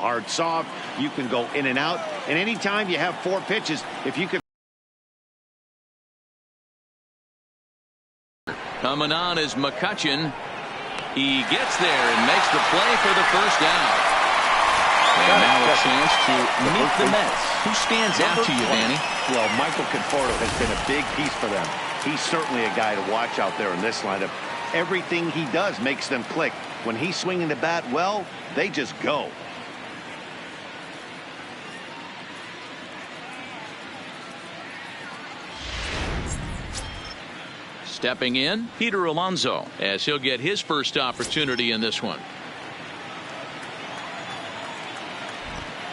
hard, soft. You can go in and out. And anytime you have 4 pitches, if you can. Coming on is McCutchen. He gets there and makes the play for the first down. And now a chance to meet the Mets. Who stands out to you, Danny? Well, Michael Conforto has been a big piece for them. He's certainly a guy to watch out there in this lineup. Everything he does makes them click. When he's swinging the bat, well, they just go. Stepping in, Peter Alonso, as he'll get his first opportunity in this one.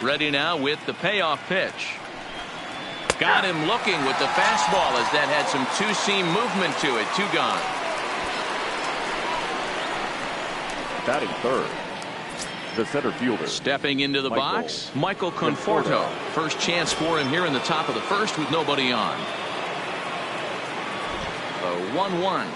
Ready now with the payoff pitch. Got him looking with the fastball as that had some two-seam movement to it. 2 gone. Batting third, the center fielder. Stepping into the box, Michael Conforto. First chance for him here in the top of the first with nobody on. A 1-1.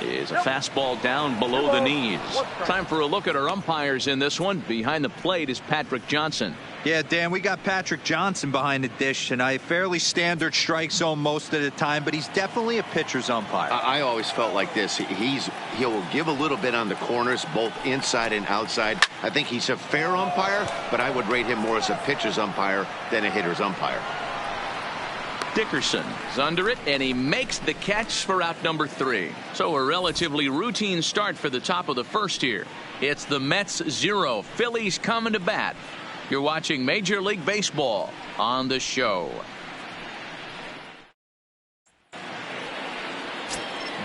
Is a fastball down below the knees. Time for a look at our umpires in this one. Behind the plate is Patrick Johnson. Yeah, Dan, we got Patrick Johnson behind the dish, and a fairly standard strike zone most of the time, but he's definitely a pitcher's umpire. I always felt like this. He'll give a little bit on the corners, both inside and outside. I think he's a fair umpire, but I would rate him more as a pitcher's umpire than a hitter's umpire. Dickerson is under it, and he makes the catch for out number 3. So a relatively routine start for the top of the first here. It's the Mets 0, Phillies coming to bat. You're watching Major League Baseball on the show.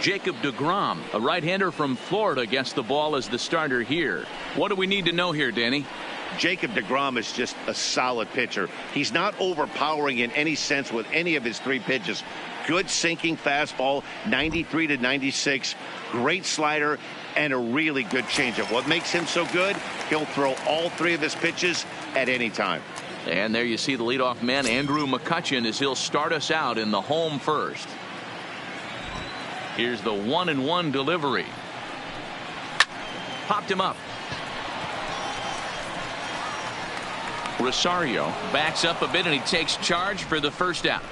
Jacob deGrom, a right-hander from Florida, gets the ball as the starter here. What do we need to know here, Danny? Jacob deGrom is just a solid pitcher. He's not overpowering in any sense with any of his 3 pitches. Good sinking fastball, 93 to 96, great slider, and a really good changeup. What makes him so good? He'll throw all 3 of his pitches at any time. And there you see the leadoff man, Andrew McCutchen, as he'll start us out in the home first. Here's the 1-1 delivery. Popped him up. Rosario backs up a bit, and he takes charge for the first out.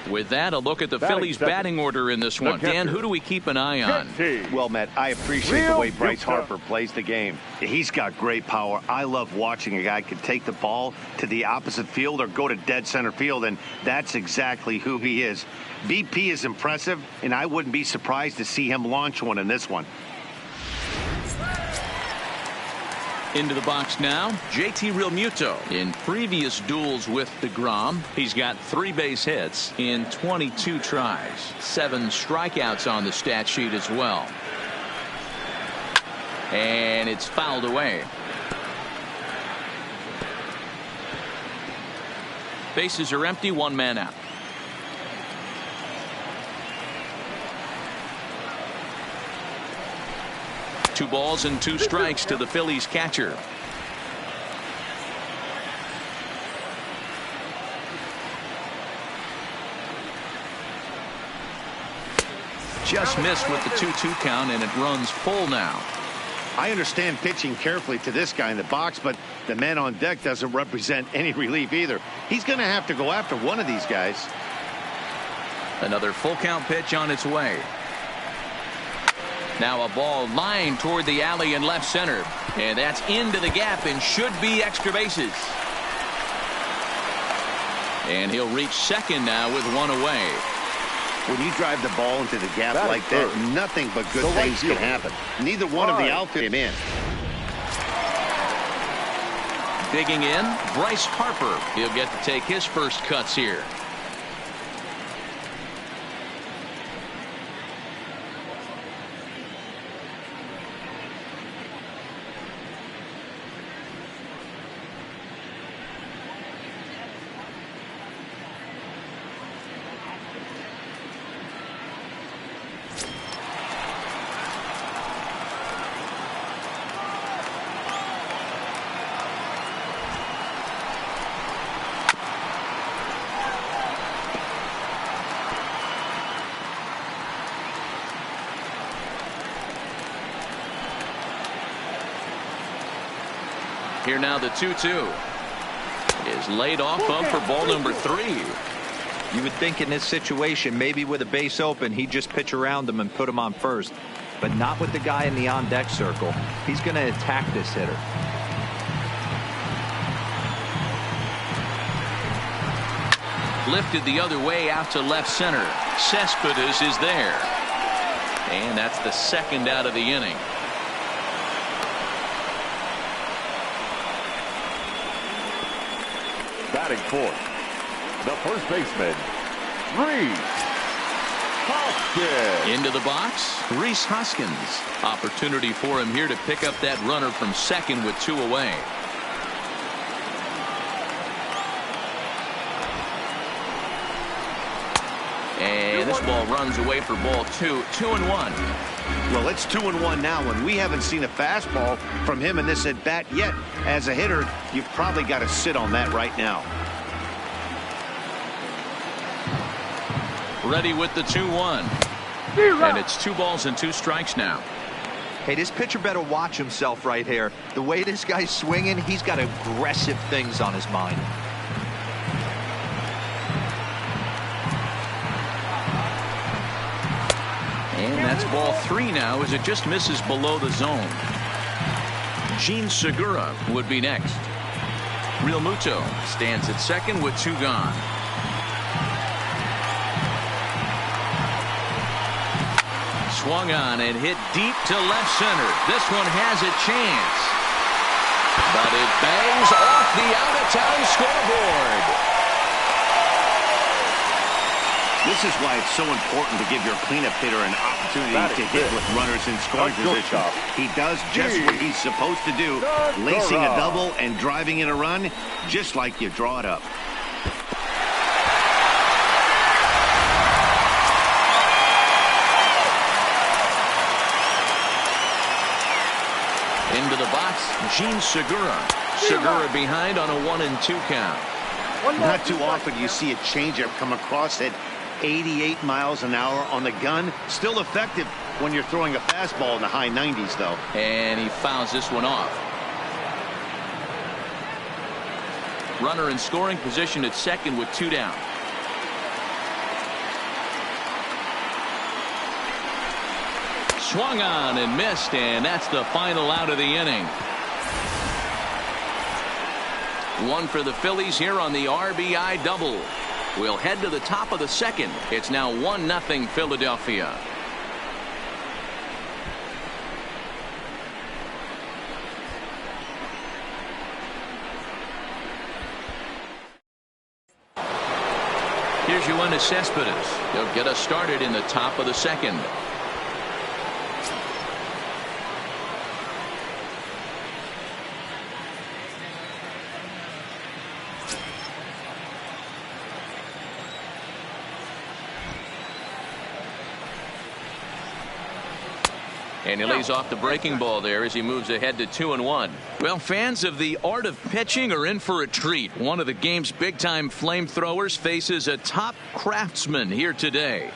With that, a look at the Phillies batting order in this one. Dan, who do we keep an eye on? Well, Matt, I appreciate the way Bryce Harper plays the game. He's got great power. I love watching a guy can take the ball to the opposite field or go to dead center field, and that's exactly who he is. BP is impressive, and I wouldn't be surprised to see him launch one in this one. Into the box now, JT Realmuto. In previous duels with deGrom, he's got 3 base hits in 22 tries. 7 strikeouts on the stat sheet as well. And it's fouled away. Bases are empty, 1 man out. Two balls and 2 strikes to the Phillies catcher. Just missed with the 2-2 count, and it runs full now. I understand pitching carefully to this guy in the box, but the man on deck doesn't represent any relief either. He's going to have to go after one of these guys. Another full count pitch on its way. Now a ball lined toward the alley in left center, and that's into the gap and should be extra bases. And he'll reach second now with 1 away. When you drive the ball into the gap like that, nothing but good things can happen. Neither one of the outfield came in. Digging in, Bryce Harper. He'll get to take his first cuts here. Here now the 2-2 is laid off of for ball number 3. You would think in this situation, maybe with a base open, he'd just pitch around him and put him on first. But not with the guy in the on-deck circle. He's going to attack this hitter. Lifted the other way out to left center. Cespedes is there. And that's the second out of the inning. Batting fourth, the first baseman, Rhys Hoskins. Into the box, Rhys Hoskins. Opportunity for him here to pick up that runner from second with 2 away. And this ball runs away for ball 2. 2-1. Well, it's 2-1 now, and we haven't seen a fastball from him in this at bat yet. As a hitter, you've probably got to sit on that right now. Ready with the 2-1. And it's 2 balls and 2 strikes now. Hey, this pitcher better watch himself right here. The way this guy's swinging, he's got aggressive things on his mind. And that's ball 3 now as it just misses below the zone. Gene Segura would be next. Real Muto stands at second with 2 gone. Swung on and hit deep to left center. This one has a chance. But it bangs off the out-of-town scoreboard. This is why it's so important to give your cleanup hitter an opportunity to hit with runners in scoring position. He does just what he's supposed to do, lacing a double and driving in a run, just like you draw it up. Into the box, Gene Segura. Segura behind on a 1-2 count. Not too often you see a changeup come across at 88 miles an hour on the gun. Still effective when you're throwing a fastball in the high 90s, though. And he fouls this one off. Runner in scoring position at second with 2 down. Swung on and missed, and that's the final out of the inning. 1 for the Phillies here on the RBI double. We'll head to the top of the second. It's now 1-0 Philadelphia. Here's Yoenis Cespedes. He'll get us started in the top of the second. And he lays off the breaking ball there as he moves ahead to 2-1. Well, fans of the art of pitching are in for a treat. One of the game's big-time flamethrowers faces a top craftsman here today.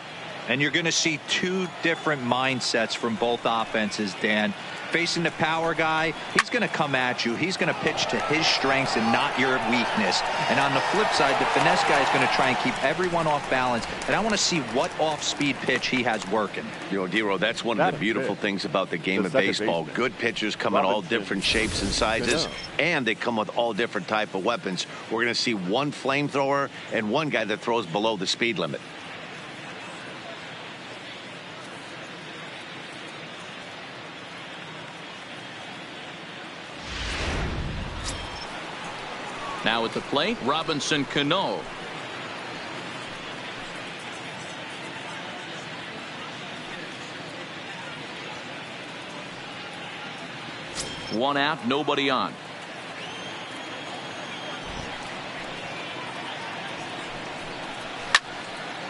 And you're going to see 2 different mindsets from both offenses, Dan. Facing the power guy, he's going to come at you. He's going to pitch to his strengths and not your weakness. And on the flip side, the finesse guy is going to try and keep everyone off balance. And I want to see what off-speed pitch he has working. You know, Dero, that's one of the beautiful things about the game of baseball. Good pitchers come in all different shapes and sizes, and they come with all different type of weapons. We're going to see one flamethrower and one guy that throws below the speed limit. Now at the plate, Robinson Cano. One out, nobody on.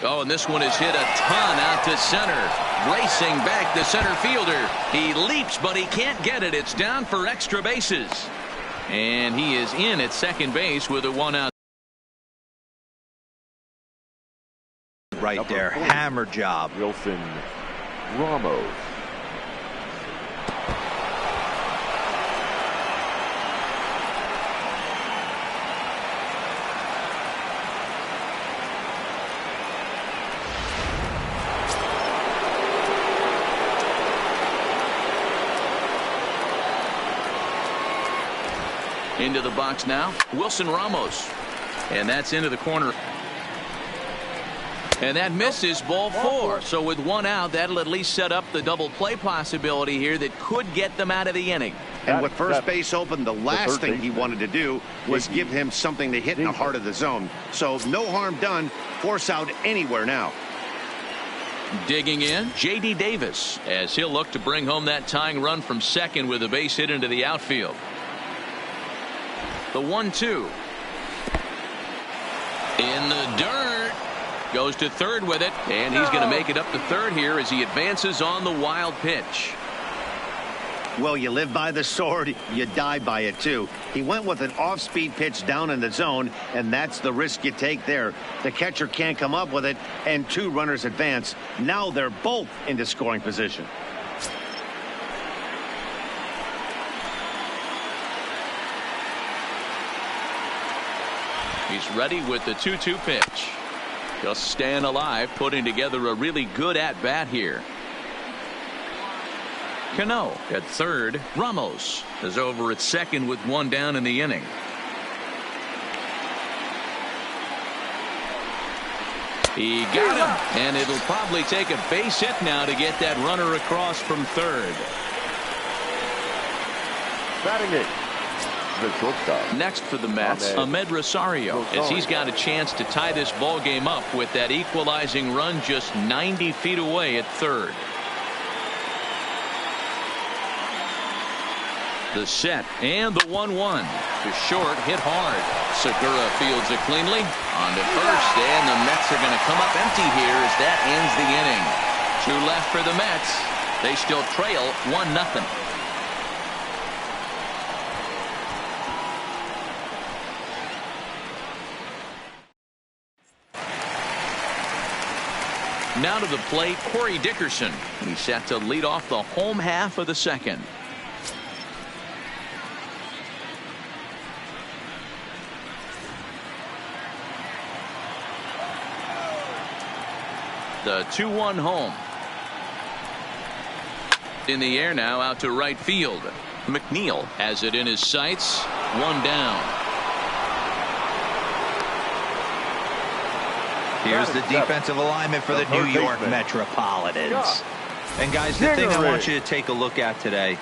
Oh, and this one is hit a ton out to center. Racing back the center fielder. He leaps, but he can't get it. It's down for extra bases. And he is in at second base with a 1-out. Right there, hammer job. Wilson Ramos. Into the box now, Wilson Ramos. And that's into the corner. And that misses, ball 4. So with 1 out, that'll at least set up the double play possibility here that could get them out of the inning. And with first base open, the last thing he wanted to do was give him something to hit in the heart of the zone. So no harm done. Force out anywhere now. Digging in, J.D. Davis, as he'll look to bring home that tying run from second with a base hit into the outfield. The 1-2. In the dirt. Goes to third with it, and he's going to make it up to third here as he advances on the wild pitch. Well, you live by the sword, you die by it too. He went with an off-speed pitch down in the zone, and that's the risk you take there. The catcher can't come up with it, and 2 runners advance. Now they're both into scoring position. He's ready with the 2-2 pitch. Just staying alive, putting together a really good at-bat here. Cano at third. Ramos is over at second with 1 down in the inning. He got him, and it'll probably take a base hit now to get that runner across from third. Batting it, the shortstop. Next for the Mets, Ahmed Rosario, as he's got a chance to tie this ball game up with that equalizing run just 90 feet away at third. The set and the 1-1 to short, hit hard. Segura fields it cleanly on to first, and the Mets are going to come up empty here as that ends the inning. 2 left for the Mets. They still trail 1-0. Now to the plate, Corey Dickerson. He's set to lead off the home half of the second. The 2-1 home. In the air now, out to right field. McNeil has it in his sights. 1 down. Here's the defensive alignment for the New York Metropolitans. And guys, the thing I want you to take a look at today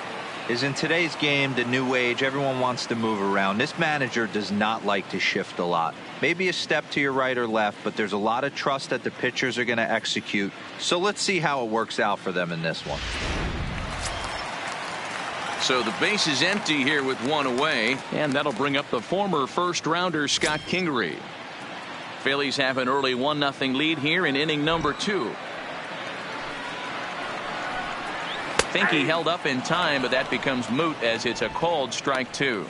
is in today's game, the new age, everyone wants to move around. This manager does not like to shift a lot. Maybe a step to your right or left, but there's a lot of trust that the pitchers are going to execute. So let's see how it works out for them in this one. So the base is empty here with 1 away, and that'll bring up the former first-rounder Scott Kingery. Phillies have an early 1-0 lead here in inning number 2. I think he held up in time, but that becomes moot as it's a called strike 2.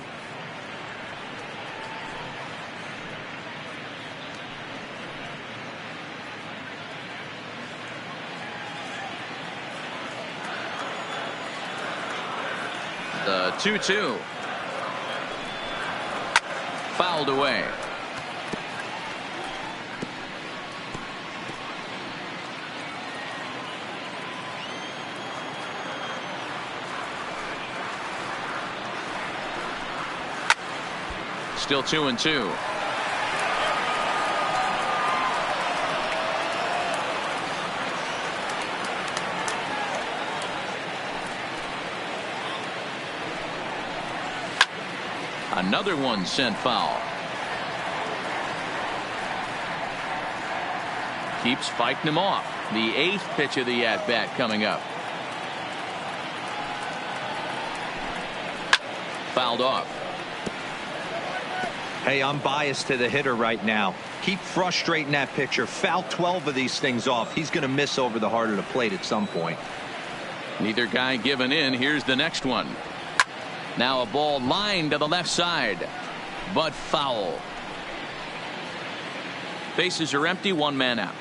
The 2-2. Fouled away. Still 2-2. Another one sent foul. Keeps fighting him off. The 8th pitch of the at-bat coming up. Fouled off. Hey, I'm biased to the hitter right now. Keep frustrating that pitcher. Foul 12 of these things off. He's going to miss over the heart of the plate at some point. Neither guy giving in. Here's the next one. Now a ball lined to the left side, but foul. Bases are empty, 1 man out.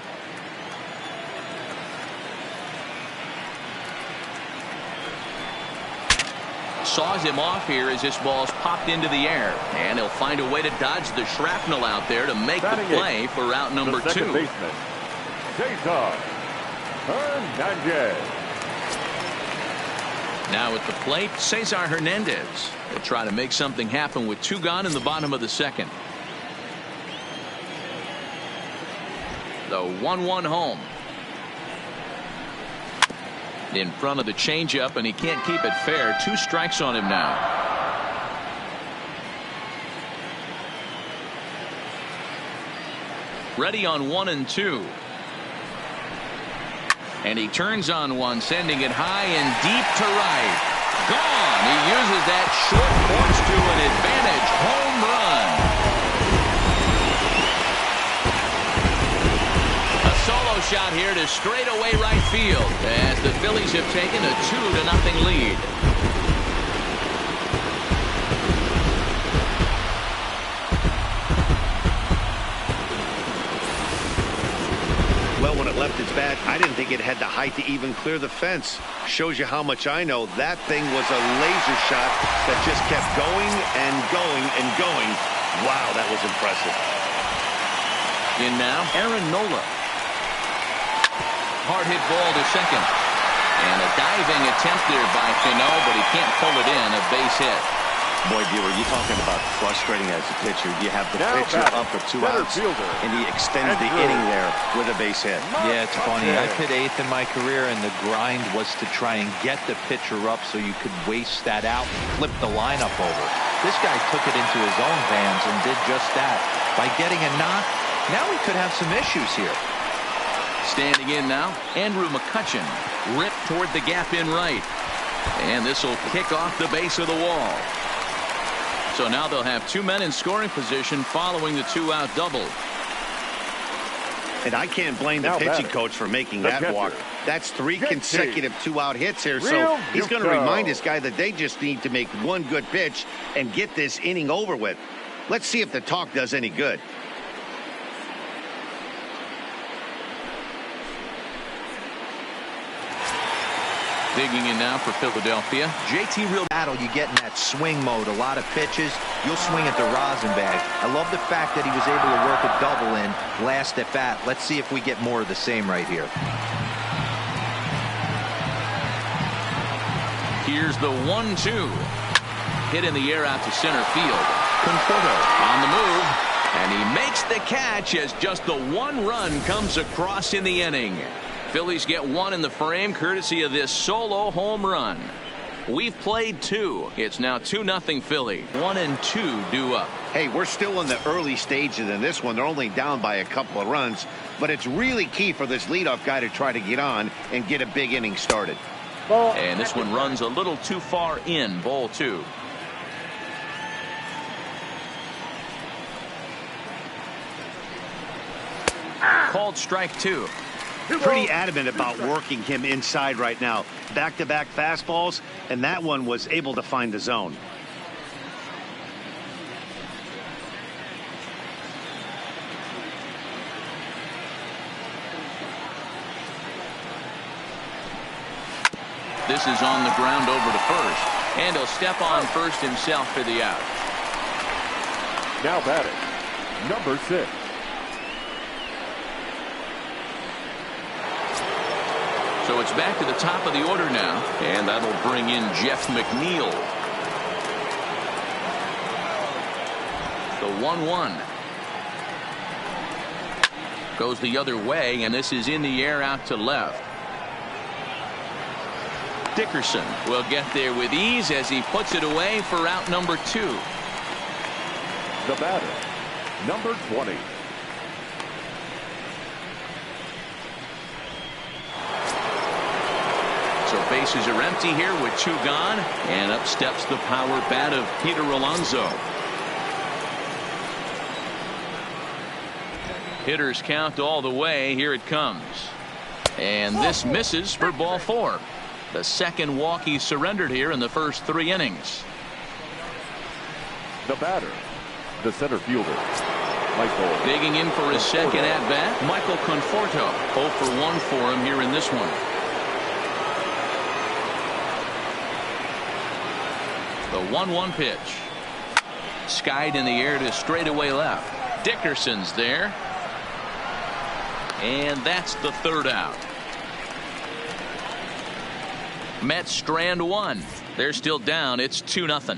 Saws him off here as this ball's popped into the air, and he'll find a way to dodge the shrapnel out there to make the play for route number 2. Baseman, Jason Hernandez. Now at the plate, Cesar Hernandez. He'll try to make something happen with 2 gone in the bottom of the second. The 1-1 home. In front of the changeup, and he can't keep it fair. 2 strikes on him now. Ready on 1 and 2. And he turns on one, sending it high and deep to right. Gone. He uses that short porch to an advantage home run. A solo shot here to straightaway right field as the Phillies have taken a 2-0 lead. Well, when it left its bat, I didn't think it had the height to even clear the fence. Shows you how much I know. That thing was a laser shot that just kept going and going and going. Wow, that was impressive. In now, Aaron Nola. Hard hit ball to second. And a diving attempt there by Cano, but he can't pull it in. A base hit. Boy, Bueller, you're talking about frustrating as a pitcher. You have the pitcher up for 2 outs, and he extends the inning there with a base hit. Yeah, it's funny. I hit 8th in my career, and the grind was to try and get the pitcher up so you could waste that out and flip the lineup over. This guy took it into his own hands and did just that. By getting a knock, now we could have some issues here. Standing in now, Andrew McCutchen. Ripped toward the gap in right. And this will kick off the base of the wall. So now they'll have 2 men in scoring position following the 2-out double. And I can't blame the pitching coach for making that walk. That's 3 consecutive 2-out hits here. So he's going to remind this guy that they just need to make 1 good pitch and get this inning over with. Let's see if the talk does any good. Digging in now for Philadelphia, JT Real. Battle, you get in that swing mode. A lot of pitches, you'll swing at the rosin bag. I love the fact that he was able to work a double in last at bat. Let's see if we get more of the same right here. Here's the 1-2. Hit in the air out to center field. Conforto on the move, and he makes the catch as just the 1 run comes across in the inning. Phillies get 1 in the frame courtesy of this solo home run. We've played 2. It's now 2-0 Philly. 1 and 2 due up. Hey, we're still in the early stages in this one. They're only down by a couple of runs, but it's really key for this leadoff guy to try to get on and get a big inning started. And this one runs a little too far in. Ball 2. Called strike 2. Pretty adamant about working him inside right now. Back-to-back fastballs, and that one was able to find the zone. This is on the ground over to first, and he'll step on first himself for the out. Now batting, number 6. So it's back to the top of the order now, and that'll bring in Jeff McNeil. The 1-1 goes the other way, and this is in the air out to left. Dickerson will get there with ease as he puts it away for out number 2. The batter, number 20. So bases are empty here with 2 gone, and up steps the power bat of Peter Alonso. Hitters count all the way. Here it comes, and this misses for ball 4. The second walk he surrendered here in the first 3 innings. The batter, the center fielder, Michael. Digging in for his second at bat, Michael Conforto. 0 for 1 for him here in this one. The 1-1 pitch. Skied in the air to straightaway left. Dickerson's there. And that's the 3rd out. Mets strand one. They're still down. It's 2-0.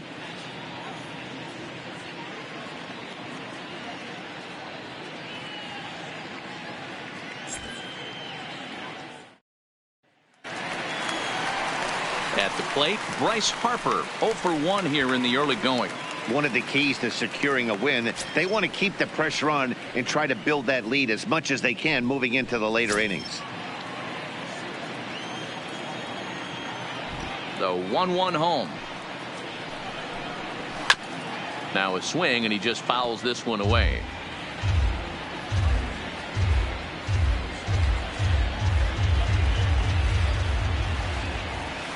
At the plate, Bryce Harper, 0 for 1 here in the early going. One of the keys to securing a win, they want to keep the pressure on and try to build that lead as much as they can moving into the later innings. The 1-1 home. Now a swing, and he just fouls this one away.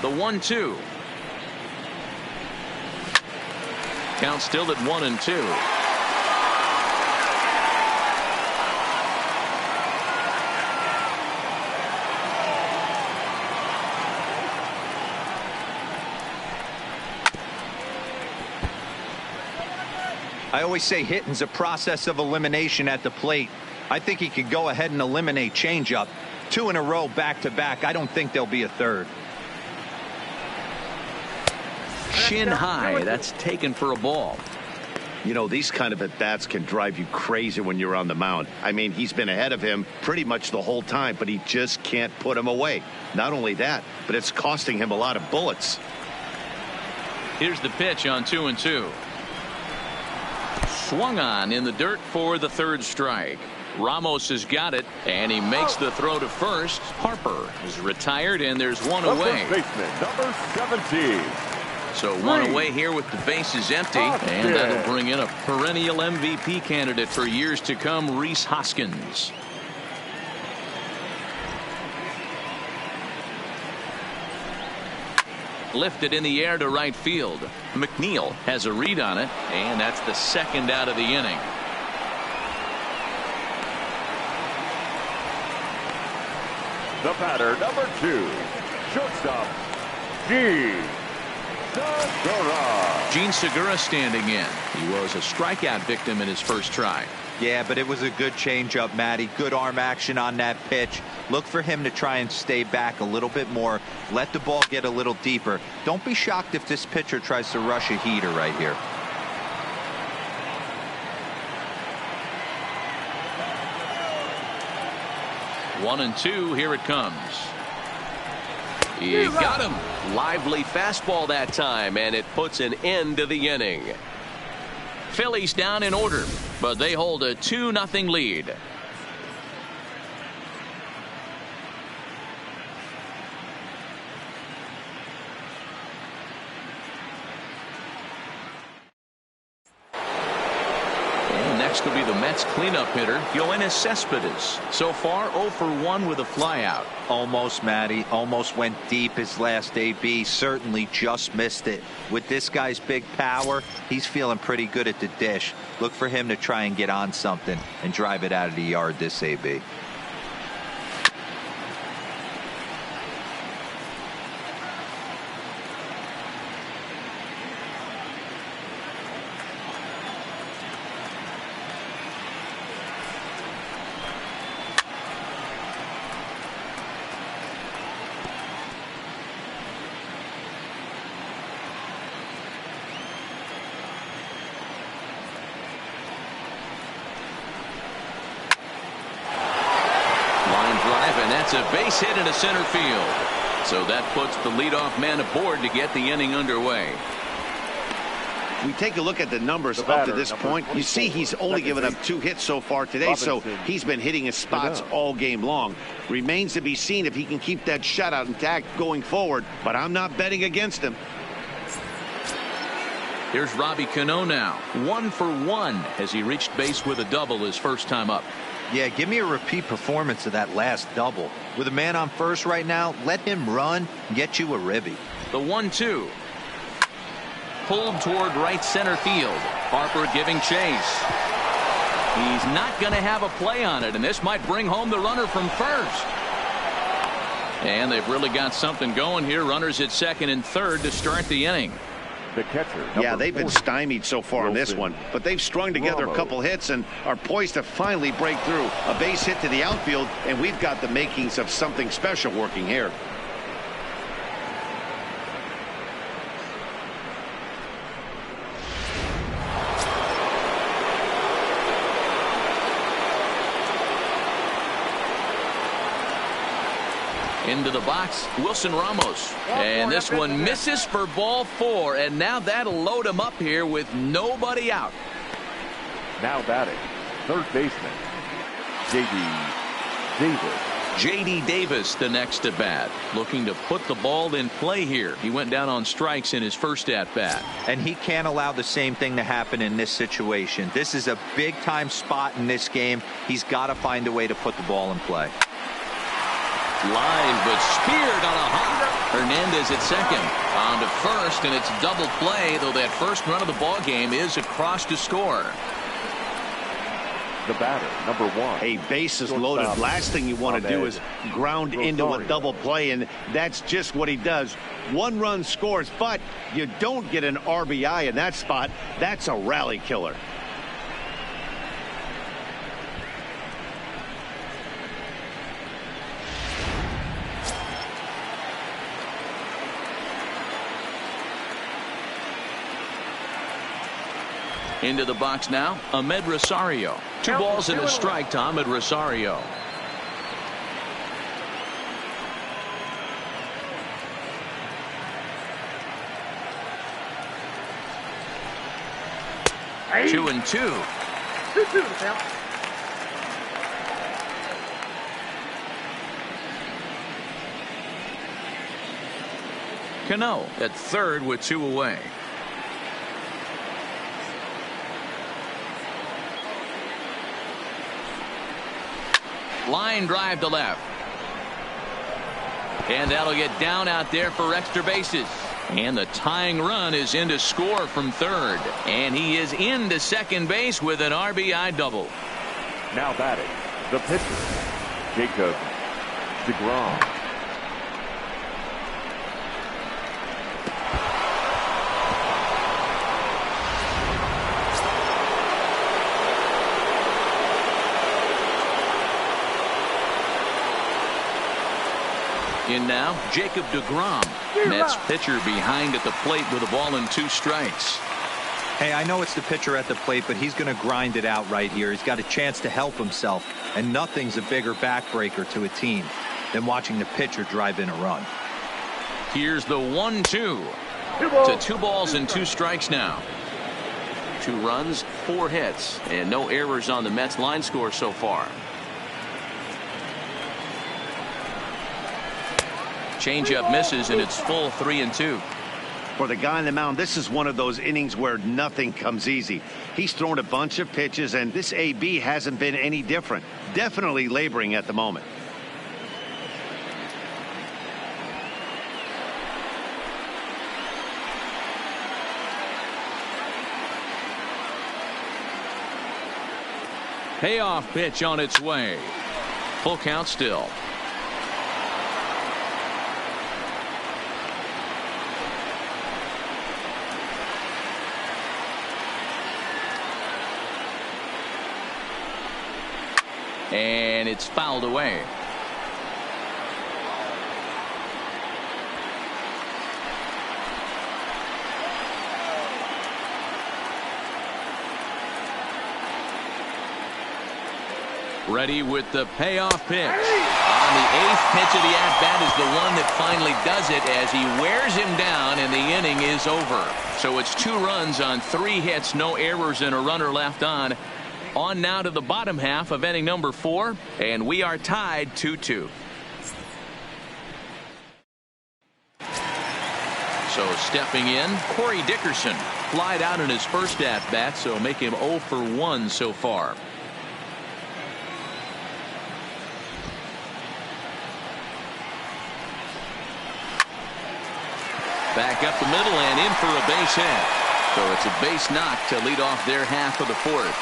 The 1-2. Count still at 1-2. I always say hitting's a process of elimination at the plate. I think he could go ahead and eliminate changeup. 2 in a row back to back. I don't think there'll be a third. Shin high. That's taken for a ball. You know, these kind of at-bats can drive you crazy when you're on the mound. I mean, he's been ahead of him pretty much the whole time, but he just can't put him away. Not only that, but it's costing him a lot of bullets. Here's the pitch on 2-2. Swung on in the dirt for the third strike. Ramos has got it, and he makes the throw to first. Harper is retired, and there's one away. Baseman, number 17. So one away here with the bases empty, and that'll bring in a perennial MVP candidate for years to come, Rhys Hoskins. Lifted in the air to right field. McNeil has a read on it, and that's the second out of the inning. The batter, number 2, shortstop, Gene Segura standing in. He was a strikeout victim in his first try. Yeah, but it was a good changeup, Matty. Good arm action on that pitch. Look for him to try and stay back a little bit more. Let the ball get a little deeper. Don't be shocked if this pitcher tries to rush a heater right here. One and two. Here it comes. He got him. Lively fastball that time, and it puts an end to the inning. Phillies down in order, but they hold a 2-0 lead. Next will be the Mets cleanup hitter, Yoenis Cespedes. So far, 0 for 1 with a flyout. Almost, Matty. Almost went deep his last AB. Certainly just missed it. With this guy's big power, he's feeling pretty good at the dish. Look for him to try and get on something and drive it out of the yard this AB. It's a base hit into center field. So that puts the leadoff man aboard to get the inning underway. We take a look at the numbers up to this point. You see he's only given up 2 hits so far today, so he's been hitting his spots all game long. Remains to be seen if he can keep that shutout intact going forward, but I'm not betting against him. Here's Robbie Cano now. 1 for 1 as he reached base with a double his first time up. Yeah, give me a repeat performance of that last double. With a man on first right now, let him run and get you a ribby. The 1-2. Pulled toward right center field. Harper giving chase. He's not going to have a play on it, and this might bring home the runner from first. And they've really got something going here. Runners at second and third to start the inning. The catcher. Yeah, they've been stymied so far on this one, but they've strung together a couple hits and are poised to finally break through. A base hit to the outfield, and we've got the makings of something special working here. Into the box, Wilson Ramos. And this one misses for ball 4. And now that'll load him up here with nobody out. Now batting, third baseman, J.D. Davis. J.D. Davis, the next at bat, looking to put the ball in play here. He went down on strikes in his first at bat. And he can't allow the same thing to happen in this situation. This is a big time spot in this game. He's got to find a way to put the ball in play. Line, but speared on a hop. Hernandez at second. On to first, and it's double play, though that first run of the ball game is across to score. The batter, number 1. A base is loaded. Last thing you want to do is ground into a double play, and that's just what he does. 1 run scores, but you don't get an RBI in that spot. That's a rally killer. Into the box now, Ahmed Rosario. 2 balls and a strike to Ahmed Rosario. Hey. 2-2. 2-2. Cano at third with 2 away. Line drive to left. And that'll get down out there for extra bases. And the tying run is in to score from third. And he is into second base with an RBI double. Now batting, the pitcher, Jacob deGrom. In now, Jacob deGrom. Mets pitcher behind at the plate with a ball and 2 strikes. Hey, I know it's the pitcher at the plate, but he's going to grind it out right here. He's got a chance to help himself, and nothing's a bigger backbreaker to a team than watching the pitcher drive in a run. Here's the 1-2 to 2 balls and 2 strikes now. 2 runs, 4 hits, and no errors on the Mets line score so far. Changeup misses, and it's full 3-2. For the guy on the mound, this is one of those innings where nothing comes easy. He's thrown a bunch of pitches, and this AB hasn't been any different. Definitely laboring at the moment. Payoff pitch on its way. Full count still. And it's fouled away. Ready with the payoff pitch. On the 8th pitch of the at-bat is the one that finally does it as he wears him down, and the inning is over. So it's 2 runs on 3 hits, no errors, and a runner left on. On now to the bottom half of inning number 4, and we are tied 2-2. So stepping in, Corey Dickerson flied out in his first at-bat, so make him 0 for 1 so far. Back up the middle and in for a base hit. So it's a base knock to lead off their half of the 4th.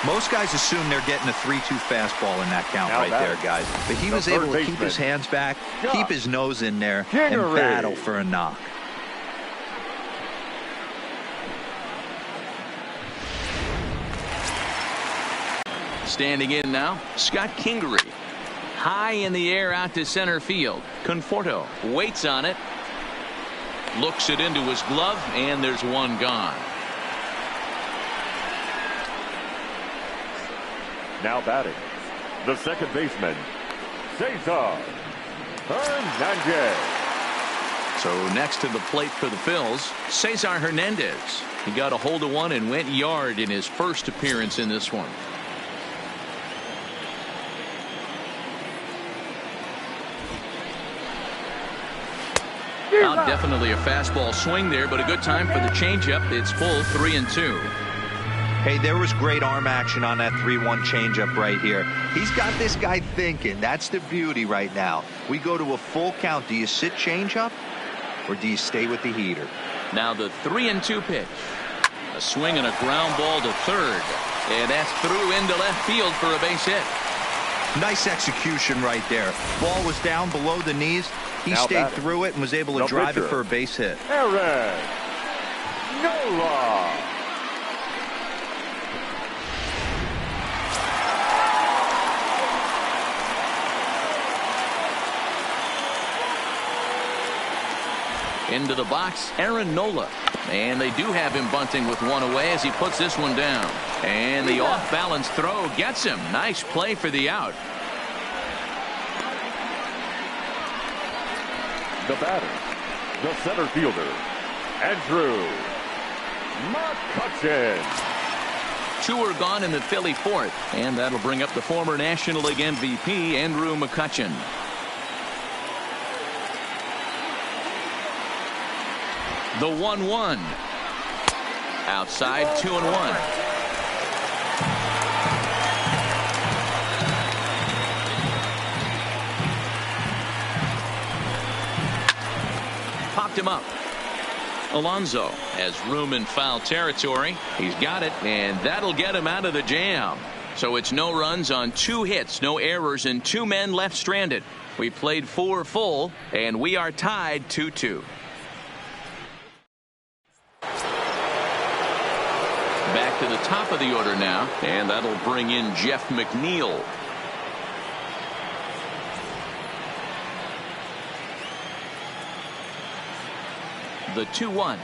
Most guys assume they're getting a 3-2 fastball in that count right there, guys. But he was able to keep his hands back, keep his nose in there, and battle for a knock. Standing in now, Scott Kingery. High in the air out to center field. Conforto waits on it. Looks it into his glove, and there's one gone. Now batting, the second baseman, Cesar Hernandez. So next to the plate for the Phils, Cesar Hernandez. He got a hold of one and went yard in his first appearance in this one. Now definitely a fastball swing there, but a good time for the changeup. It's full 3-2. Hey, there was great arm action on that 3-1 changeup right here. He's got this guy thinking. That's the beauty right now. We go to a full count. Do you sit changeup or do you stay with the heater? Now the 3-2 pitch. A swing and a ground ball to third. And that's through into left field for a base hit. Nice execution right there. Ball was down below the knees. He stayed through it and was able to drive it for a base hit. Aaron Nola. Into the box, Aaron Nola. And they do have him bunting with one away as he puts this one down. And the off-balance throw gets him. Nice play for the out. The batter, the center fielder, Andrew McCutchen. Two are gone in the Philly fourth. And that'll bring up the former National League MVP, Andrew McCutchen. The 1-1. Outside, 2-1. Popped him up. Alonso has room in foul territory. He's got it, and that'll get him out of the jam. So it's no runs on 2 hits, no errors, and 2 men left stranded. We played 4 full, and we are tied 2-2. Back to the top of the order now, and that'll bring in Jeff McNeil. The 2-1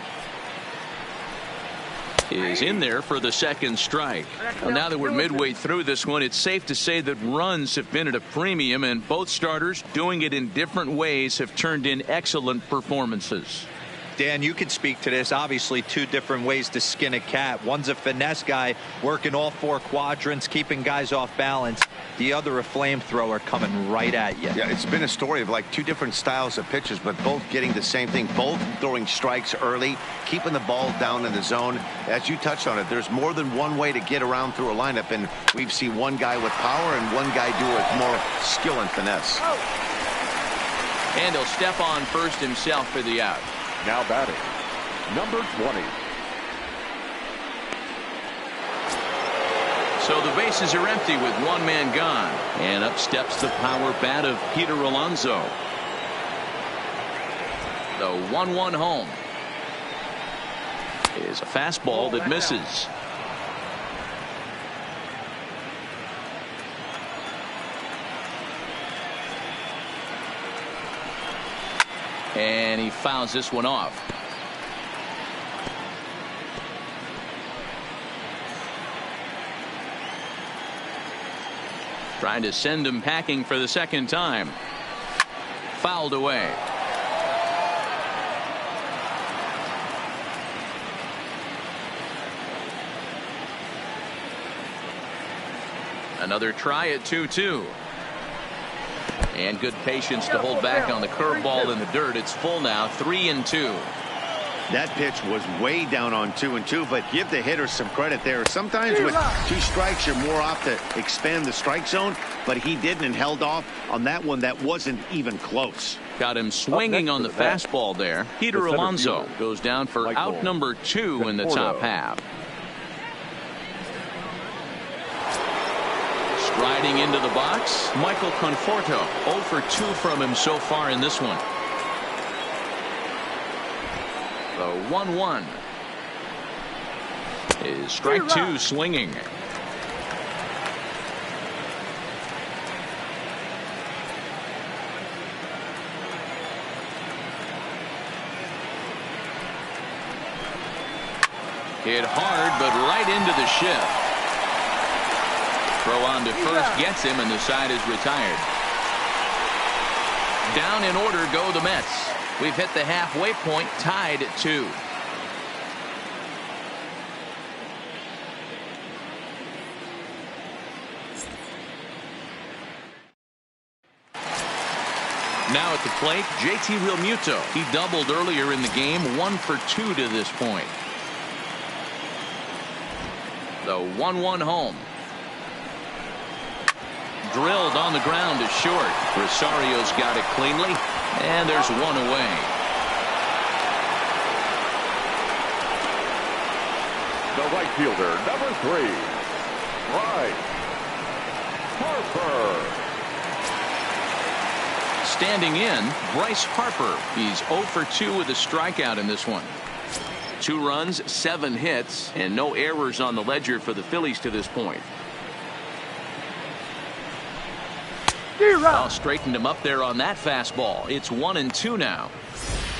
is in there for the second strike. Well, now that we're midway through this one, it's safe to say that runs have been at a premium, and both starters, doing it in different ways, have turned in excellent performances. Dan, you can speak to this. Obviously, 2 different ways to skin a cat. One's a finesse guy working all 4 quadrants, keeping guys off balance. The other a flamethrower coming right at you. Yeah, it's been a story of like 2 different styles of pitchers, but both getting the same thing. Both throwing strikes early, keeping the ball down in the zone. As you touched on it, there's more than one way to get around through a lineup, and we've seen one guy with power and one guy do it with more skill and finesse. And he'll step on first himself for the out. Now batting, number 20. So the bases are empty with 1 man gone. And up steps the power bat of Peter Alonso. The 1-1 home is a fastball that misses. And he fouls this one off. Trying to send him packing for the second time. Fouled away. Another try at 2-2. And good patience to hold back on the curveball in the dirt. It's full now, 3-2. That pitch was way down on 2-2, but give the hitter some credit there. Sometimes with 2 strikes, you're more off to expand the strike zone, but he didn't and held off on that one that wasn't even close. Got him swinging on the fastball there. Peter Alonso goes down for out number 2 in the top half. Striding into the box, Michael Conforto. 0 for 2 from him so far in this one. The 1-1 is strike 2 swinging. Hit hard, but right into the shift. Throw on to first gets him, and the side is retired. Down in order go the Mets. We've hit the halfway point, tied at 2. Now at the plate, JT Realmuto. He doubled earlier in the game, 1 for 2 to this point. The 1-1 home. Drilled on the ground is short. Rosario's got it cleanly, and there's one away. The right fielder, number 3, Bryce Harper. Standing in, Bryce Harper. He's 0 for 2 with a strikeout in this one. 2 runs, 7 hits, and no errors on the ledger for the Phillies to this point. Well, straightened him up there on that fastball. It's 1-2 now.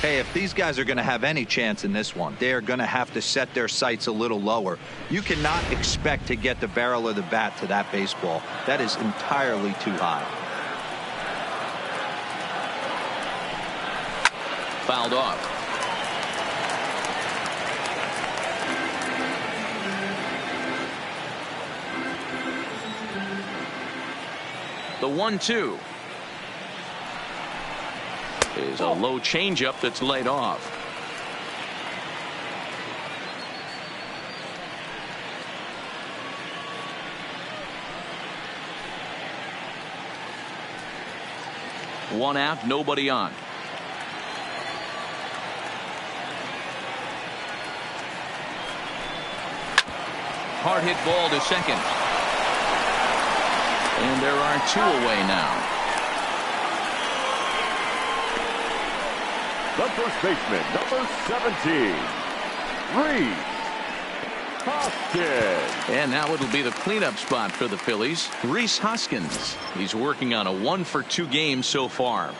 Hey, if these guys are going to have any chance in this one, they are going to have to set their sights a little lower. You cannot expect to get the barrel of the bat to that baseball. That is entirely too high. Fouled off. The 1-2 is a low changeup that's laid off. One out, nobody on. Hard hit ball to second. And there are 2 away now. The first baseman, number 17, Rhys Hoskins. And now it'll be the cleanup spot for the Phillies. Rhys Hoskins. He's working on a 1 for 2 game so far.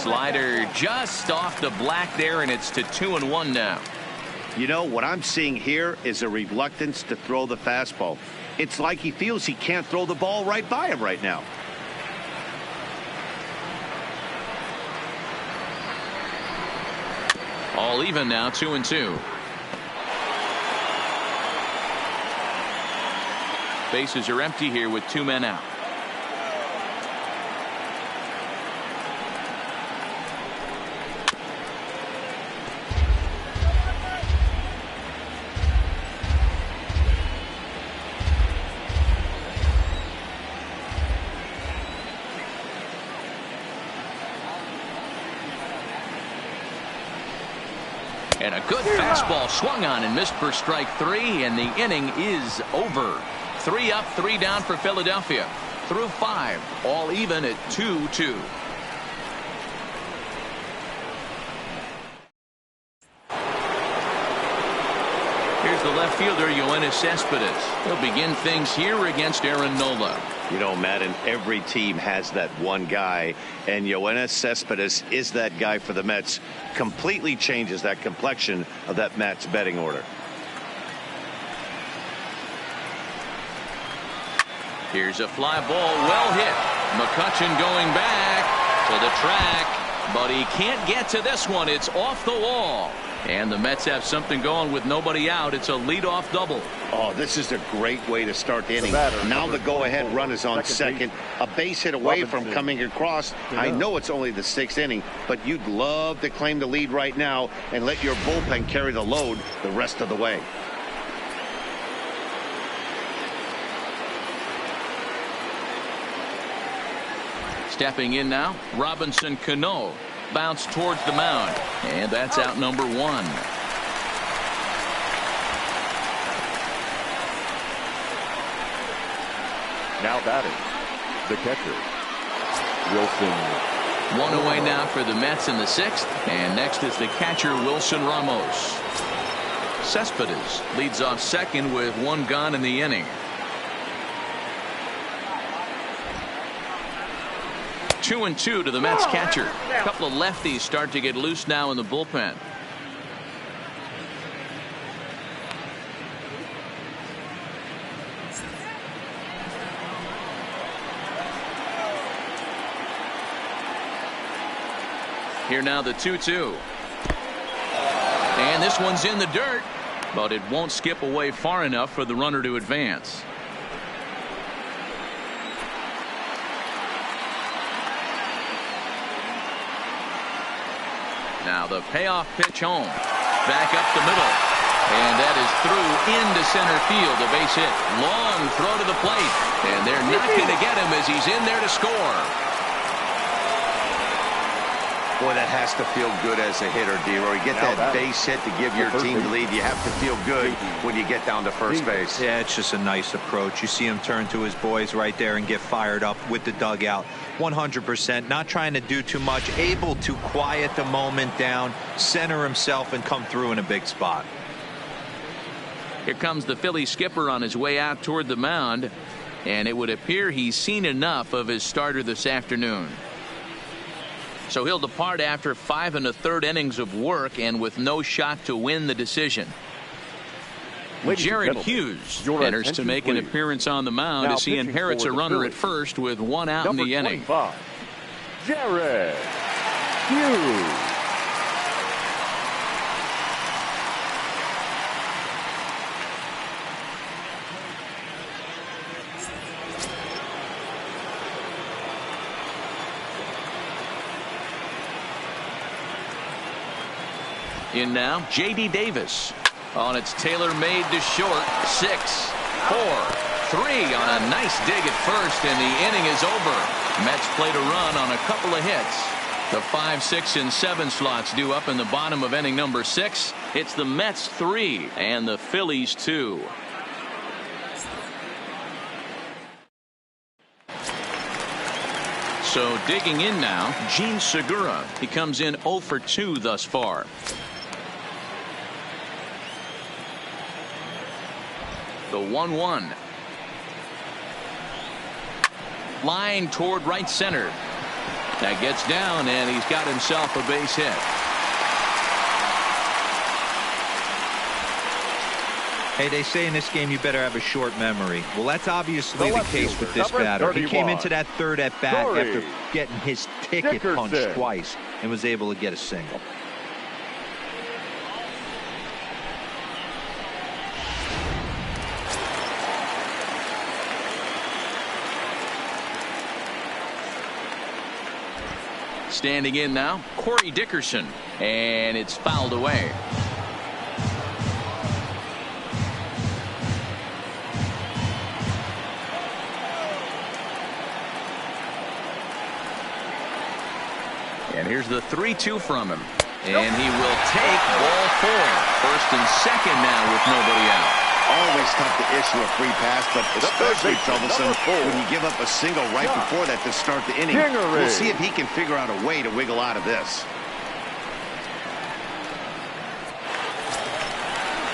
Slider just off the black there, and it's to 2-1 now. You know, what I'm seeing here is a reluctance to throw the fastball. It's like he feels he can't throw the ball right by him right now. All even now, 2-2. Bases are empty here with 2 men out. And a good fastball swung on and missed for strike 3, and the inning is over. 3 up, 3 down for Philadelphia. Through 5, all even at 2-2. Here's the left fielder, Yoenis Cespedes. He'll begin things here against Aaron Nola. You know, Matt, and every team has that one guy, and Yoenis Cespedes is that guy for the Mets. Completely changes that complexion of that Mets betting order. Here's a fly ball, well hit. McCutchen going back to the track, but he can't get to this one. It's off the wall. And the Mets have something going with nobody out. It's a leadoff double. Oh, this is a great way to start the inning. Now the go-ahead run is on second. A base hit away from coming across. I know it's only the 6th inning, but you'd love to claim the lead right now and let your bullpen carry the load the rest of the way. Stepping in now, Robinson Cano. Bounce towards the mound, and that's out number 1. Now batting, the catcher, Wilson. 1 away now for the Mets in the 6th, and next is the catcher, Wilson Ramos. Cespedes leads off second with 1 gone in the inning. 2-2 to the Mets catcher. A couple of lefties start to get loose now in the bullpen. Here now the 2-2. And this one's in the dirt, but it won't skip away far enough for the runner to advance. Now the payoff pitch home. Back up the middle. And that is through into center field. A base hit. Long throw to the plate. And they're not going to get him as he's in there to score. Boy, that has to feel good as a hitter, D-Roy. Get that base hit to give your team the lead. You have to feel good when you get down to first base. Yeah, it's just a nice approach. You see him turn to his boys right there and get fired up with the dugout. 100%. Not trying to do too much. Able to quiet the moment down, center himself, and come through in a big spot. Here comes the Phillies skipper on his way out toward the mound. And it would appear he's seen enough of his starter this afternoon. So he'll depart after 5 1/3 innings of work and with no shot to win the decision. Jared Hughes enters to make an appearance on the mound as he inherits a runner at first with 1 out in the inning. Jared Hughes. In now, J.D. Davis. On its tailor-made to short. 6, 4, 3 on a nice dig at first, and the inning is over. Mets played a run on a couple of hits. The 5, 6, and 7 slots due up in the bottom of inning number 6. It's the Mets 3 and the Phillies 2. So digging in now, Gene Segura. He comes in 0 for 2 thus far. The 1-1. Line toward right center. That gets down, and he's got himself a base hit. Hey, they say in this game you better have a short memory. Well, that's obviously the case with this batter. He came into that third at bat after getting his ticket punched twice and was able to get a single. Standing in now, Corey Dickerson, and it's fouled away. And here's the 3-2 from him. And he will take ball 4. First and second now with nobody out. Always tough to issue a free pass, but especially troublesome when you give up a single right before that to start the inning. We'll see if he can figure out a way to wiggle out of this.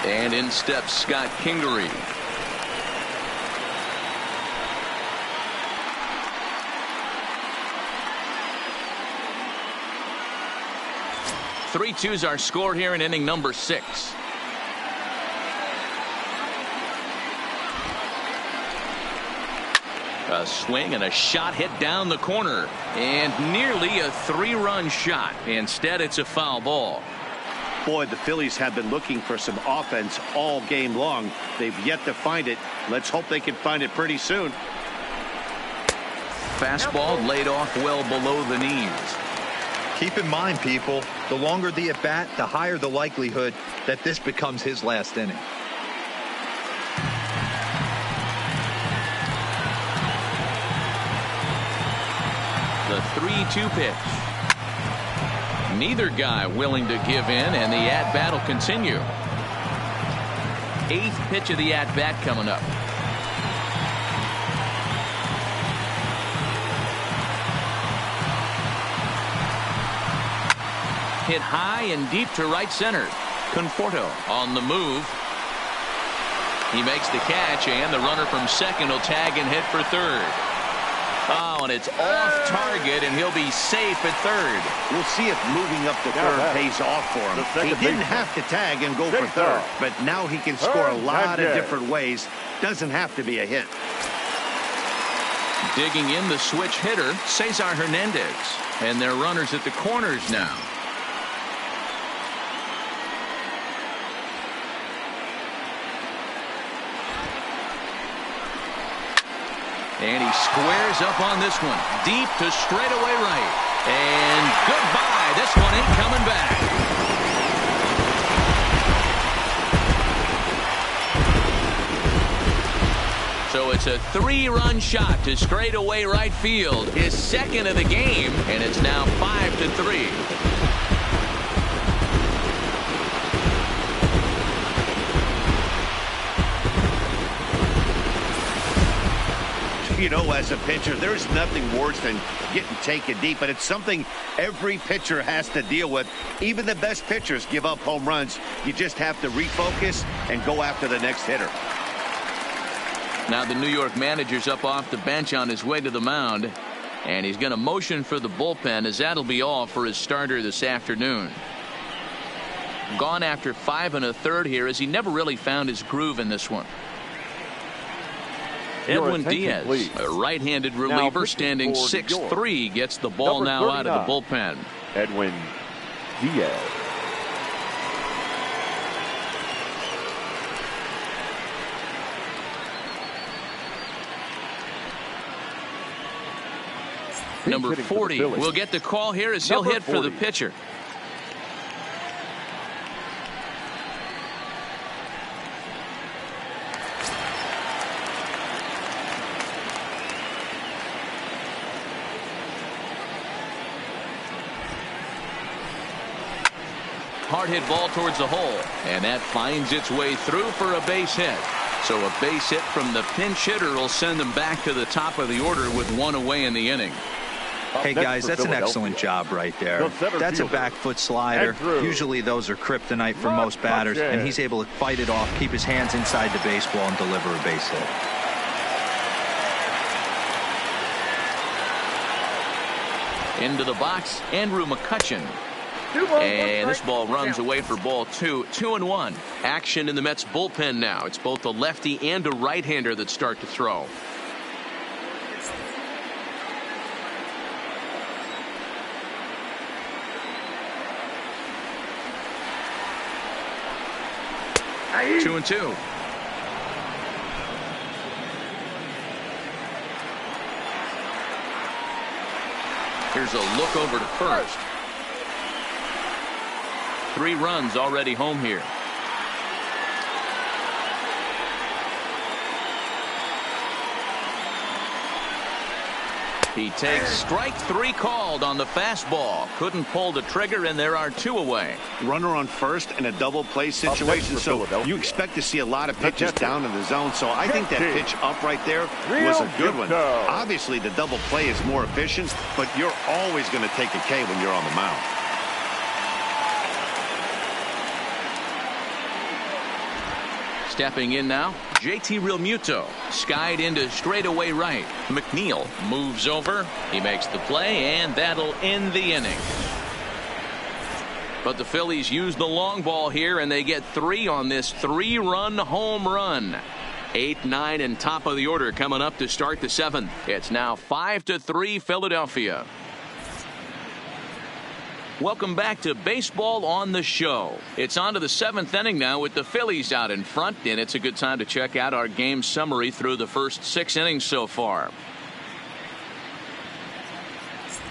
And in steps Scott Kingery. Three twos are scored here in inning number 6. A swing and a shot hit down the corner, and nearly a 3-run shot. Instead, it's a foul ball. Boy, the Phillies have been looking for some offense all game long. They've yet to find it. Let's hope they can find it pretty soon. Fastball laid off well below the knees. Keep in mind, people, the longer the at bat, the higher the likelihood that this becomes his last inning. The 3-2 pitch. Neither guy willing to give in, and the at-bat will continue. 8th pitch of the at-bat coming up. Hit high and deep to right center. Conforto on the move. He makes the catch, and the runner from second will tag and hit for third. Oh, and it's off target, and he'll be safe at third. We'll see if moving up to third pays off for him. He didn't have to tag and go for third, but now he can score a lot of different ways. Doesn't have to be a hit. Digging in the switch hitter, Cesar Hernandez. And they're runners at the corners now. And he squares up on this one. Deep to straightaway right. And goodbye. This one ain't coming back. So it's a 3-run shot to straightaway right field. His second of the game. And it's now 5-3. You know, as a pitcher, there's nothing worse than getting taken deep, but it's something every pitcher has to deal with. Even the best pitchers give up home runs. You just have to refocus and go after the next hitter. Now the New York manager's up off the bench on his way to the mound, and he's going to motion for the bullpen, as that'll be all for his starter this afternoon. Gone after 5 1/3 here, as he never really found his groove in this one. Edwin Diaz, please. a right-handed reliever, standing 6'3", gets the ball now out of the bullpen. Edwin Diaz. Number 40 will get the call here as he'll hit for the pitcher. Hard hit ball towards the hole, and that finds its way through for a base hit. So a base hit from the pinch hitter will send them back to the top of the order with 1 away in the inning. Hey guys, that's an excellent job right there. That's a back foot slider. Usually those are kryptonite for most batters, and he's able to fight it off, keep his hands inside the baseball, and deliver a base hit. Into the box, Andrew McCutchen. And this ball runs away for ball 2. 2-1. Action in the Mets bullpen now. It's both a lefty and a right-hander that start to throw. Aye. 2-2. Here's a look over to first. 3 runs already home here. He takes strike 3 called on the fastball. Couldn't pull the trigger, and there are 2 away. Runner on first in a double play situation, so you expect to see a lot of pitches down in the zone. So I think that pitch up right there was a good one. Obviously, the double play is more efficient, but you're always going to take a K when you're on the mound. Stepping in now, JT Realmuto. Skied into straightaway right. McNeil moves over. He makes the play, and that'll end the inning. But the Phillies use the long ball here, and they get 3 on this 3-run home run. 8, 9, and top of the order coming up to start the 7th. It's now 5-3 Philadelphia. Welcome back to Baseball on the Show. It's on to the 7th inning now with the Phillies out in front, and it's a good time to check out our game summary through the first 6 innings so far.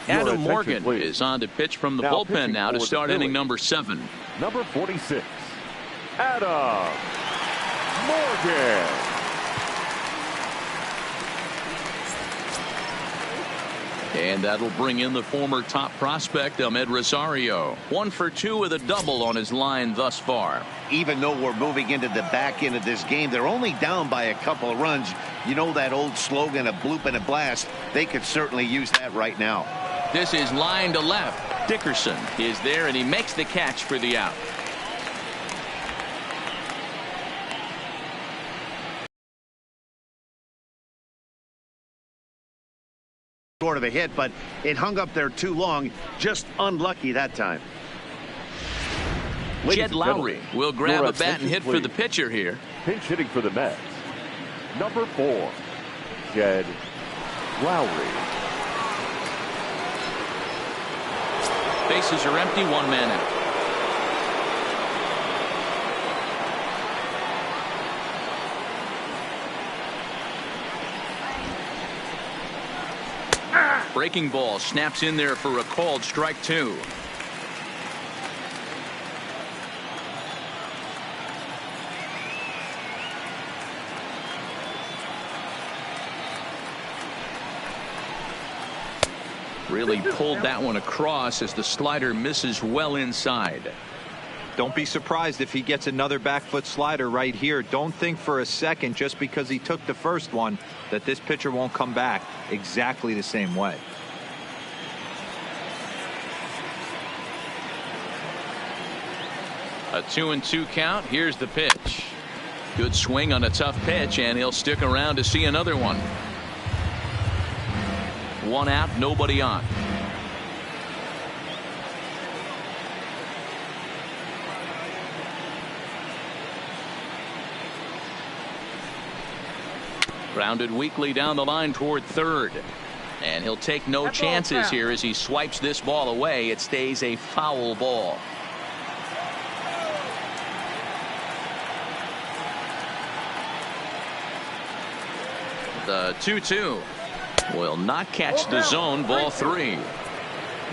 Adam Morgan is on to pitch from the bullpen now to start inning number 7. Number 46, Adam Morgan. And that'll bring in the former top prospect, Ahmed Rosario. 1 for 2 with a double on his line thus far. Even though we're moving into the back end of this game, they're only down by a couple of runs. You know that old slogan, a bloop and a blast. They could certainly use that right now. This is line to left. Dickerson is there, and he makes the catch for the out. Sort of a hit, but it hung up there too long. Just unlucky that time. Jed Lowry will grab a bat and hit for the pitcher here. Pinch hitting for the Mets. Number 4, Jed Lowry. Bases are empty, one man out. Breaking ball snaps in there for a called strike two. Really pulled that one across as the slider misses well inside. Don't be surprised if he gets another back foot slider right here. Don't think for a second, just because he took the first one, that this pitcher won't come back exactly the same way. A 2-2 count. Here's the pitch. Good swing on a tough pitch, and he'll stick around to see another one. One out, nobody on. Grounded weakly down the line toward third. And he'll take no chances here as he swipes this ball away. It stays a foul ball. The 2-2 will not catch the zone. Ball three.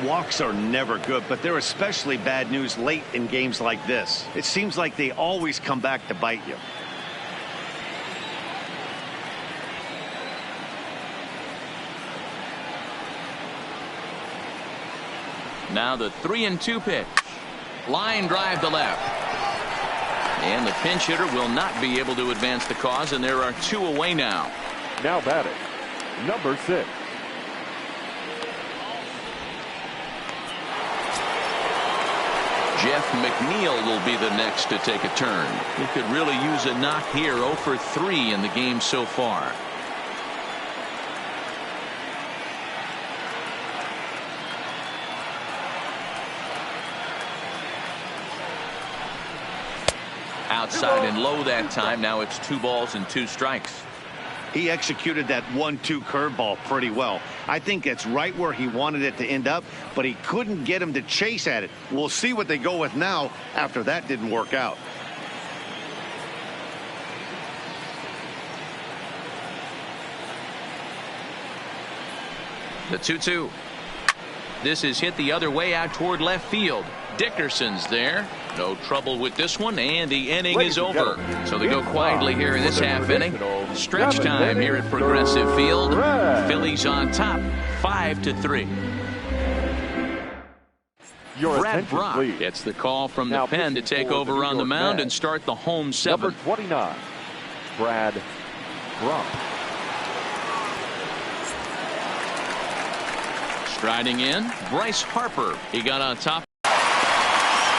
Walks are never good, but they're especially bad news late in games like this. It seems like they always come back to bite you. Now the 3-2 pitch. Line drive to left. And the pinch hitter will not be able to advance the cause, and there are two away now. Now batting, number 6. Jeff McNeil will be the next to take a turn. He could really use a knock here. 0 for 3 in the game so far. Outside and low that time. Now it's 2 balls and 2 strikes. He executed that 1-2 curveball pretty well. I think it's right where he wanted it to end up, but he couldn't get him to chase at it. We'll see what they go with now after that didn't work out. The 2-2. This is hit the other way out toward left field. Dickerson's there. No trouble with this one, and the inning is over. So they go quietly here in this half inning. Stretch time here at Progressive Field. Phillies on top, 5-3. Brad Brock gets the call from the pen to take over on the mound and start the home 7th. Number 29, Brad Brock. Striding in, Bryce Harper. He got on top.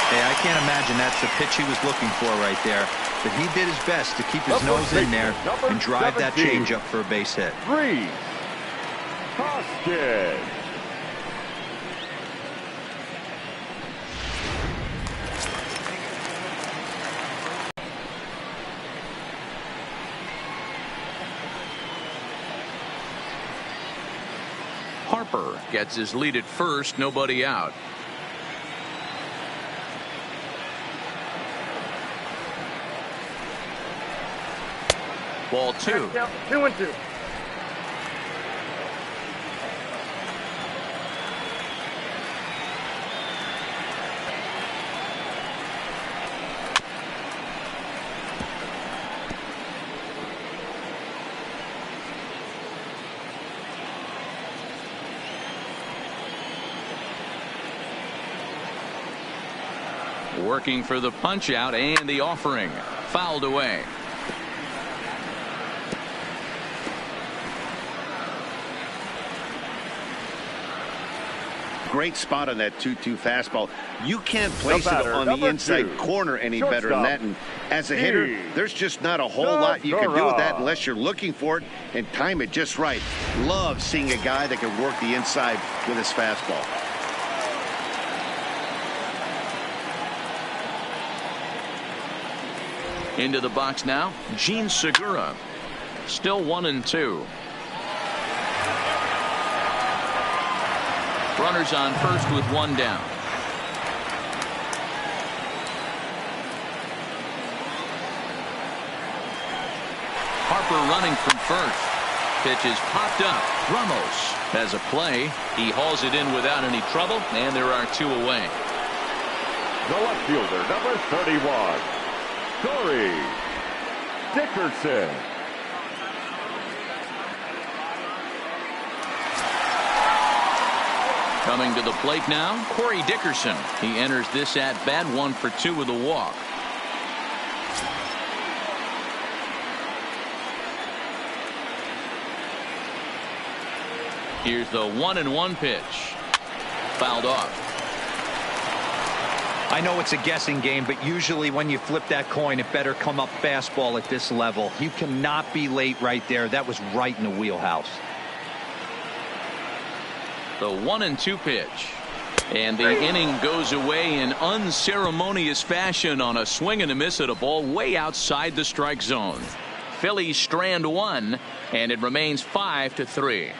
Hey, I can't imagine that's the pitch he was looking for right there. But he did his best to keep his nose in there and drive that changeup for a base hit. Reese Hoskins. Harper gets his lead at first, nobody out. Ball 2. 2-2. Working for the punch out and the offering. Fouled away. Great spot on that 2-2 fastball. You can't place it on the inside corner any better than that. And as a hitter, there's just not a whole lot you can do with that unless you're looking for it and time it just right. Love seeing a guy that can work the inside with his fastball. Into the box now, Gene Segura. Still 1-2. Runners on first with one down. Harper running from first. Pitch is popped up. Ramos has a play. He hauls it in without any trouble, and there are two away. The left fielder, number 31, Corey Dickerson. Coming to the plate now, Corey Dickerson. He enters this at bat 1 for 2 with a walk. Here's the 1-1 pitch. Fouled off. I know it's a guessing game, but usually when you flip that coin, it better come up fastball at this level. You cannot be late right there. That was right in the wheelhouse. The 1-2 pitch. And the inning goes away in unceremonious fashion on a swing and a miss at a ball way outside the strike zone. Phillies strand one, and it remains 5-3.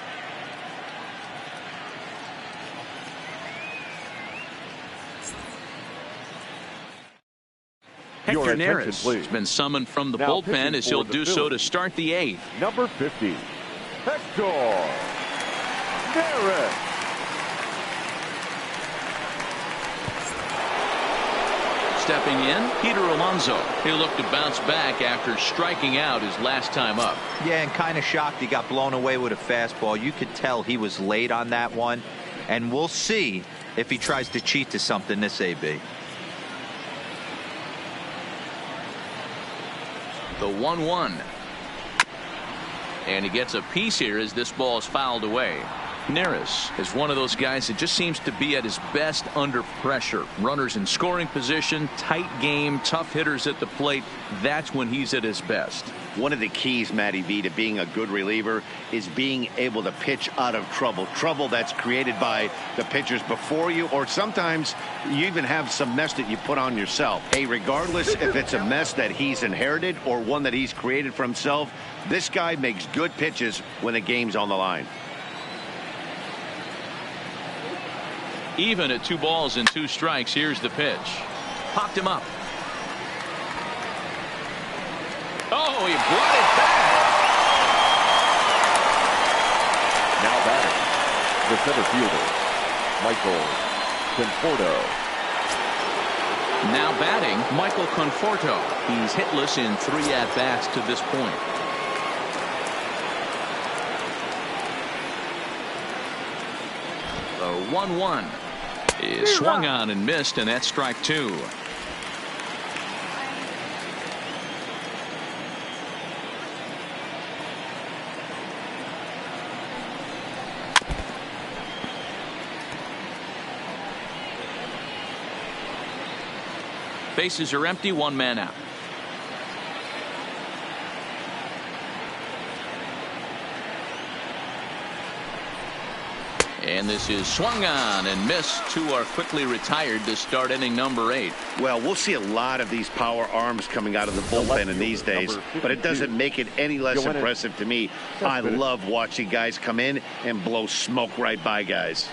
Hector Neris has been summoned from the bullpen as he'll do so to start the 8th. Number 50, Hector Neris. Stepping in, Peter Alonso. He'll look to bounce back after striking out his last time up. Yeah, and kind of shocked he got blown away with a fastball. You could tell he was late on that one, and we'll see if he tries to cheat to something this AB. The 1-1. And he gets a piece here as this ball is fouled away. Neris is one of those guys that just seems to be at his best under pressure. Runners in scoring position, tight game, tough hitters at the plate. That's when he's at his best. One of the keys, Matty V, to being a good reliever is being able to pitch out of trouble. Trouble that's created by the pitchers before you, or sometimes you even have some mess that you put on yourself. Hey, regardless if it's a mess that he's inherited or one that he's created for himself, this guy makes good pitches when the game's on the line. Even at 2 balls and 2 strikes, here's the pitch. Popped him up. Oh, he brought it back. Now batting, the center fielder, Michael Conforto. Now batting, Michael Conforto. He's hitless in 3 at-bats to this point. The 1-1 is swung on and missed, and that's strike 2. Bases are empty, 1 man out. And this is swung on and missed. 2 are quickly retired to start inning number 8. Well, we'll see a lot of these power arms coming out of the bullpen in these days, but it doesn't make it any less impressive to me. I love watching guys come in and blow smoke right by guys.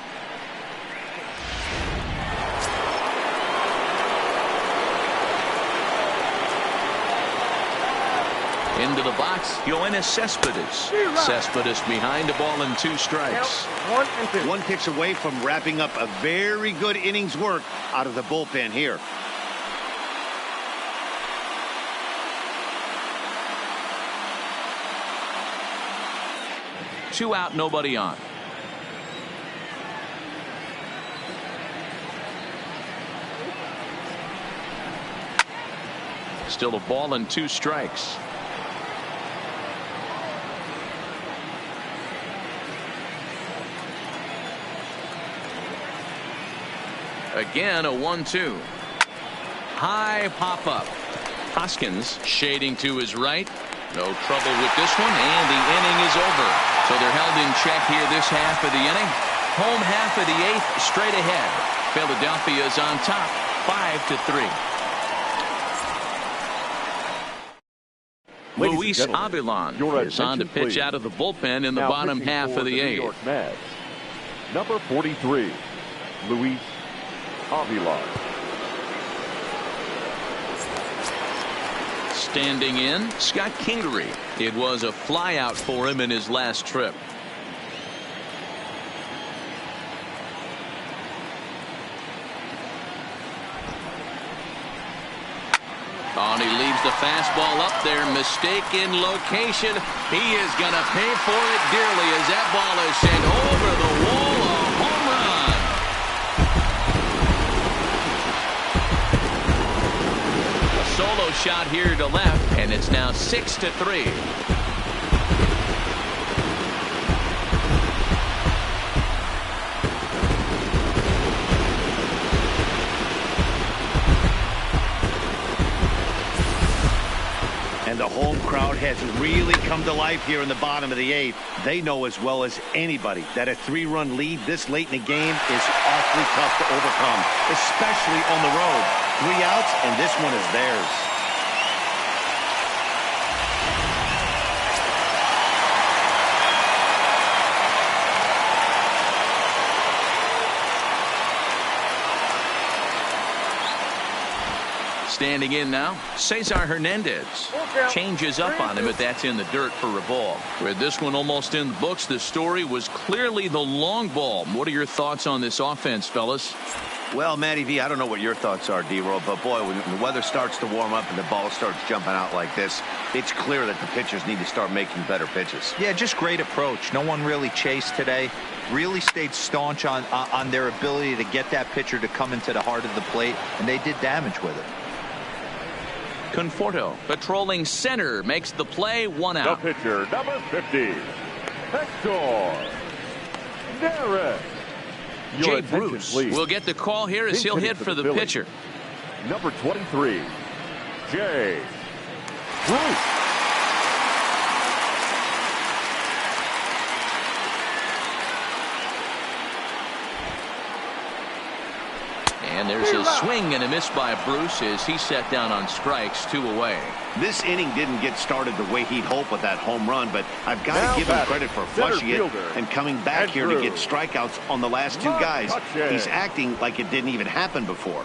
Into the box, Yoenis Cespedes. Cespedes behind a ball and 2 strikes. 1 pitch away from wrapping up a very good innings work out of the bullpen here. Two out, nobody on. Still a ball and 2 strikes. Again, a 1-2. High pop up. Hoskins shading to his right. No trouble with this one, and the inning is over. So they're held in check here this half of the inning. Home half of the 8th straight ahead. Philadelphia is on top 5-3. Luis Avilan is on to pitch out of the bullpen in the bottom half of the 8th. Number 43, Luis Avila. Standing in, Scott Kingery. It was a flyout for him in his last trip. Oh, and he leaves the fastball up there. Mistaken location. He is going to pay for it dearly as that ball is sent over the wall. A home run. A solo shot here to left, and it's now 6-3. And the home crowd has really come to life here in the bottom of the 8th. They know as well as anybody that a 3-run lead this late in the game is awfully tough to overcome, especially on the road. 3 outs, and this one is theirs. Standing in now, Cesar Hernandez. Changes up on him, but that's in the dirt for a ball. With this one almost in the books, the story was clearly the long ball. What are your thoughts on this offense, fellas? Well, Matty V, I don't know what your thoughts are, D-Roll, but boy, when the weather starts to warm up and the ball starts jumping out like this, it's clear that the pitchers need to start making better pitches. Yeah, just great approach. No one really chased today. Really stayed staunch on their ability to get that pitcher to come into the heart of the plate, and they did damage with it. Conforto patrolling center makes the play, 1 out. The pitcher, number 50, Hector Neris. Jay Bruce will get the call here as he'll hit for the pitcher. Number 23, Jay Bruce. And there's a swing and a miss by Bruce as he set down on strikes, 2 away. This inning didn't get started the way he'd hoped with that home run, but I've got to give him credit for flushing it and coming back here to get strikeouts on the last 2 guys. He's acting like it didn't even happen before.